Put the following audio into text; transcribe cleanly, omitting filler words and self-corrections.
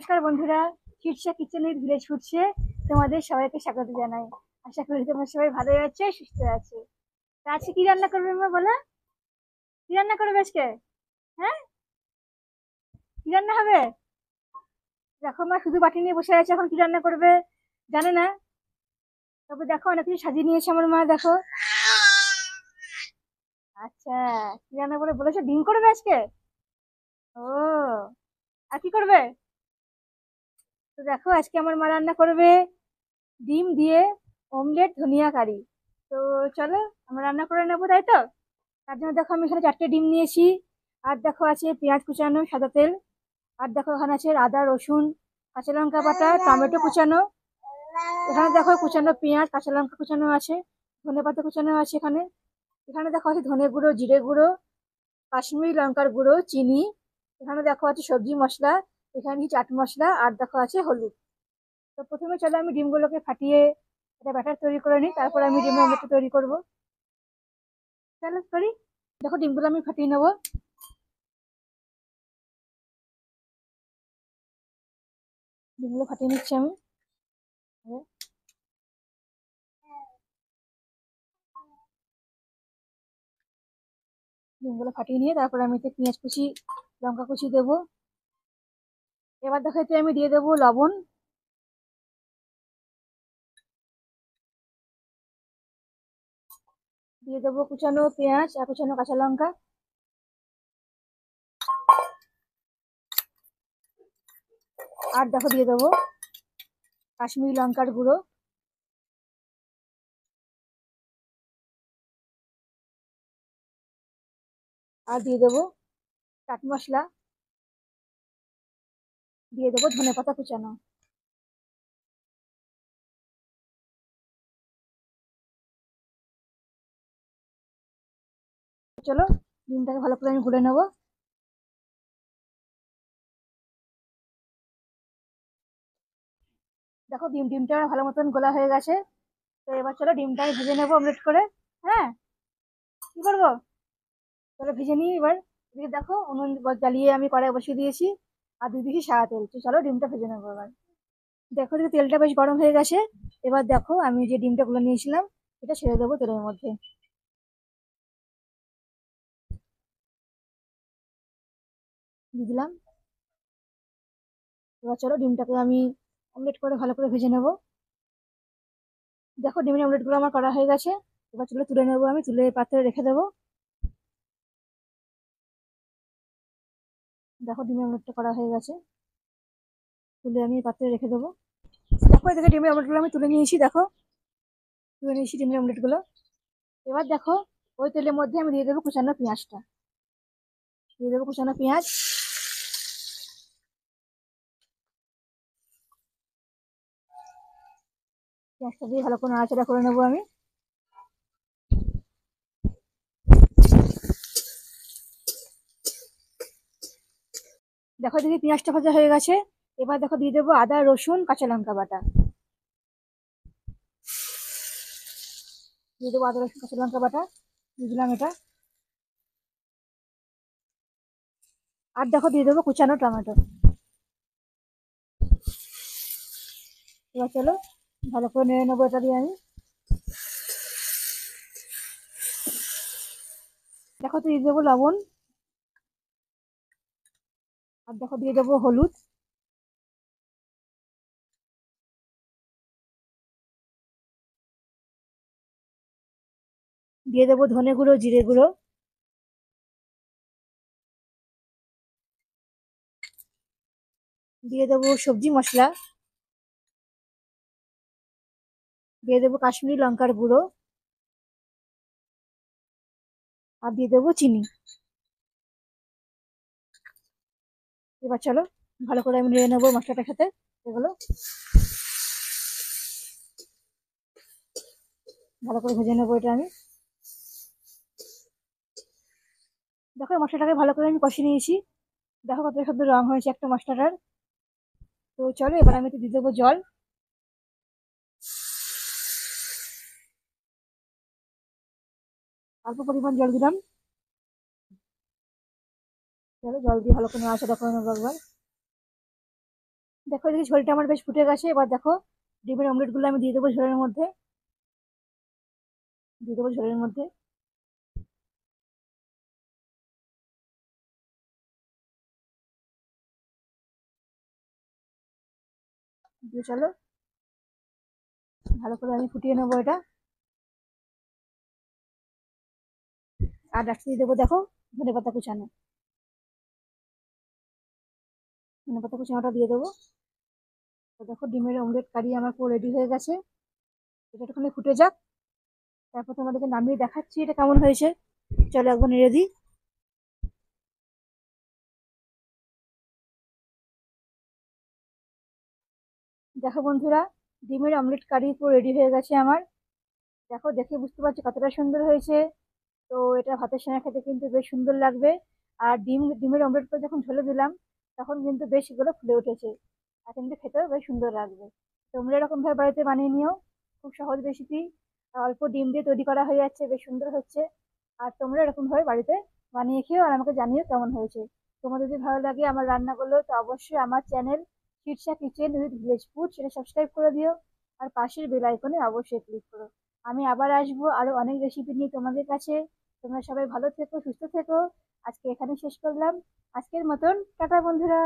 নমস্কার বন্ধুরা, শীর্ষা কিচেনের ভিলেজ ফুডসে তোমাদের সবাইকে স্বাগত জানাই। আশা করি তোমরা সবাই ভালো আছে, সুস্থ আছে। তা আজকে কি রান্না করবে মা বলো? কি রান্না করবে আজকে? হ্যাঁ, কি রান্না হবে? দেখো মা শুধু বাটি নিয়ে বসে আছে, এখন কি রান্না করবে জানে না। তবে দেখো অনেক কিছু সাজিয়ে নিয়েছে আমার মা, দেখো। আচ্ছা, কি রান্না করে বলেছে? ডিম করবে আজকে? ও, আর কি করবে? তো দেখো আজকে আমার মা রান্না করবে ডিম দিয়ে অমলেট ধনিয়া কারি। তো চলো আমরা রান্না করে নেবো, তাই তো? তার জন্য দেখো আমি এখানে 4টে ডিম নিয়েছি। আর দেখো আছে পেঁয়াজ কুচানো, সাদা তেল। আর দেখো এখানে আছে আদা রসুন কাঁচা লঙ্কা বাটা, টমেটো কুচানো। এখানে দেখো কুচানো পেঁয়াজ কাঁচা লঙ্কা কুচানো আছে, ধনে পাতা কুচানো আছে এখানে। এখানে দেখো আছে ধনে গুঁড়ো, জিরে গুঁড়ো, কাশ্মীরি লঙ্কার গুঁড়ো, চিনি। এখানে দেখো আছে সবজি মশলা, এখানে চাট মশলা, আর দেখো আছে হলুদ। তো প্রথমে চলো আমি ডিমগুলোকে ফাটিয়ে একটা ব্যাটার তৈরি করে নিই, তারপর আমি ডিমের অমলেটটা তৈরি করবো। চলো করি। দেখো ডিমগুলো আমি ফাটিয়ে নেবো। ডিমগুলো ফাটিয়ে নিচ্ছি আমি। ডিমগুলো ফাটিয়ে নিয়ে তারপর আমি এতে পেঁয়াজ কুচি, লঙ্কা কুচি দেবো। এবার দেখো এতে আমি দিয়ে দেবো লবণ, দিয়ে দেবো কুচানো পেঁয়াজ আর কুচানো কাঁচা লঙ্কা। আর দেখো দিয়ে দেবো কাশ্মীরি লঙ্কার গুঁড়ো। আর দিয়ে দেবো চাট মশলা, দিয়ে দেবো ধনে পাতা কুচানো। চলো ডিমটাকে ভালো করে আমি গুলে নেবো। দেখো ডিমটা ভালো মতন গোলা হয়ে গেছে। তো এবার চলো ডিমটা আমি ভেজে নেবো অমলেট করে। হ্যাঁ, কি করবো? চলো ভেজে নিই এবার। এদিকে দেখো উনুন জ্বালিয়ে আমি কড়াই বসিয়ে দিয়েছি, আর দিয়ে দিয়েছি সাদা তেল। তো চলো ডিমটা ভেজে নেবো এবার। দেখো যে তেলটা বেশ গরম হয়ে গেছে। এবার দেখো আমি যে ডিমটা গুলো নিয়েছিলাম এটা ছেড়ে দেবো তেলের মধ্যে, দিয়ে দিলাম। এবার চলো ডিমটাকে আমি অমলেট করে ভালো করে ভেজে নেবো। দেখো ডিমের অমলেট গুলো আমার করা হয়ে গেছে। এবার চলো তুলে নেবো, আমি তুলে পাত্রে রেখে দেবো। দেখো ডিমের অমলেটটা করা হয়ে গেছে, তুলে আমি পাত্রে রেখে দেবো। দেখো এদিকে ডিমের অমলেট গুলো আমি তুলে নিয়েছি, দেখো তুলে নিয়েছি ডিমের অমলেট গুলো। এবার দেখো ওই তেলের মধ্যে আমি দিয়ে দেবো কুচানো পেঁয়াজটা, দিয়ে দেবো কুচানো পেঁয়াজ। পেঁয়াজটা দিয়ে ভালো করে নাড়াচাড়া করে নেবো আমি। দেখো দেখি পেঁয়াজটা ভাজা হয়ে গেছে। এবার দেখো দিয়ে দেবো আদা রসুন কাঁচা লঙ্কা বাটা, দিয়ে দেবো আদা রসুন কাঁচা লঙ্কা বাটা, দিয়ে দিলাম এটা। আর দেখো দিয়ে দেবো কুচানো টমেটো। এবার চলো ভালো করে নেড়ে নেবো এটা দিয়ে আমি। দেখো দিয়ে দেবো লবণ, আর দেখো দিয়ে দেবো হলুদ, দিয়ে দেবো ধনে গুঁড়ো জিরে গুঁড়ো, দিয়ে দেবো সবজি মশলা, দিয়ে দেবো কাশ্মীরি লঙ্কার গুঁড়ো, আর দিয়ে দেবো চিনি। এবার চলো ভালো করে আমি নেড়ে নেবো মশলাটার সাথে এগুলো, ভালো করে ভেজে নেবো এটা আমি। দেখো মশলাটাকে ভালো করে আমি কষিয়ে নিয়েছি। দেখো কত সুন্দর রং হয়েছে একটা মশলাটার। তো চলো এবার আমি একটু দিয়ে দেবো জল। অল্প পরিমাণ জল দিলাম। চলো জল দিয়ে ভালো করে নাড়াচাড়া করে নেবো একবার। দেখো এদিকে ঝোলটা আমার বেশ ফুটে গেছে। এবার দেখো ডিমের অমলেট গুলো আমি দিয়ে দেবো ঝোলের মধ্যে, দিয়ে দেবো ঝোলের মধ্যে। দিয়ে চলো ভালো করে আমি ফুটিয়ে নেবো এটা। আর লাস্টে দিয়ে দেবো দেখো ধনে পাতা কুচানো, ধনে পাতা কুচানোটা দিয়ে দেবো। তো দেখো ডিমের অমলেট কারি আমার পুরো রেডি হয়ে গেছে। এটা একটুখানি ফুটে যাক, তারপর তোমাদেরকে নামিয়ে দেখাচ্ছি এটা কেমন হয়েছে। চলো একবার নেড়ে দিই। দেখো বন্ধুরা, ডিমের অমলেট কারি পুরো রেডি হয়ে গেছে আমার। দেখো দেখে বুঝতে পারছি কতটা সুন্দর হয়েছে। তো এটা ভাতের সঙ্গে খেতে কিন্তু বেশ সুন্দর লাগবে। আর ডিমের অমলেট করে যখন ঝোলে দিলাম তখন কিন্তু বেশ এগুলো ফুলে উঠেছে, আর কিন্তু খেতেও বেশ সুন্দর লাগবে। তোমরা এরকম ভাবে বাড়িতে বানিয়ে নিও, খুব সহজ রেসিপি, অল্প ডিম দিয়ে তৈরি করা হয়ে যাচ্ছে, বেশ সুন্দর হচ্ছে। আর তোমরা এরকম ভাবে বাড়িতে বানিয়ে খেও আর আমাকে জানিও কেমন হয়েছে। তোমার যদি ভালো লাগে আমার রান্নাগুলো তো অবশ্যই আমার channel Shirsha kitchen with village food সেটা সাবস্ক্রাইব করে দিও। আর পাশের বেল আইকনে অবশ্যই ক্লিক করো। আমি আবার আসবো আরো অনেক রেসিপি নিয়ে তোমাদের কাছে। তোমরা সবাই ভালো থেকো, সুস্থ থেকো। আজকে এখানে শেষ করলাম। আজকের মতন টাটা বন্ধুরা।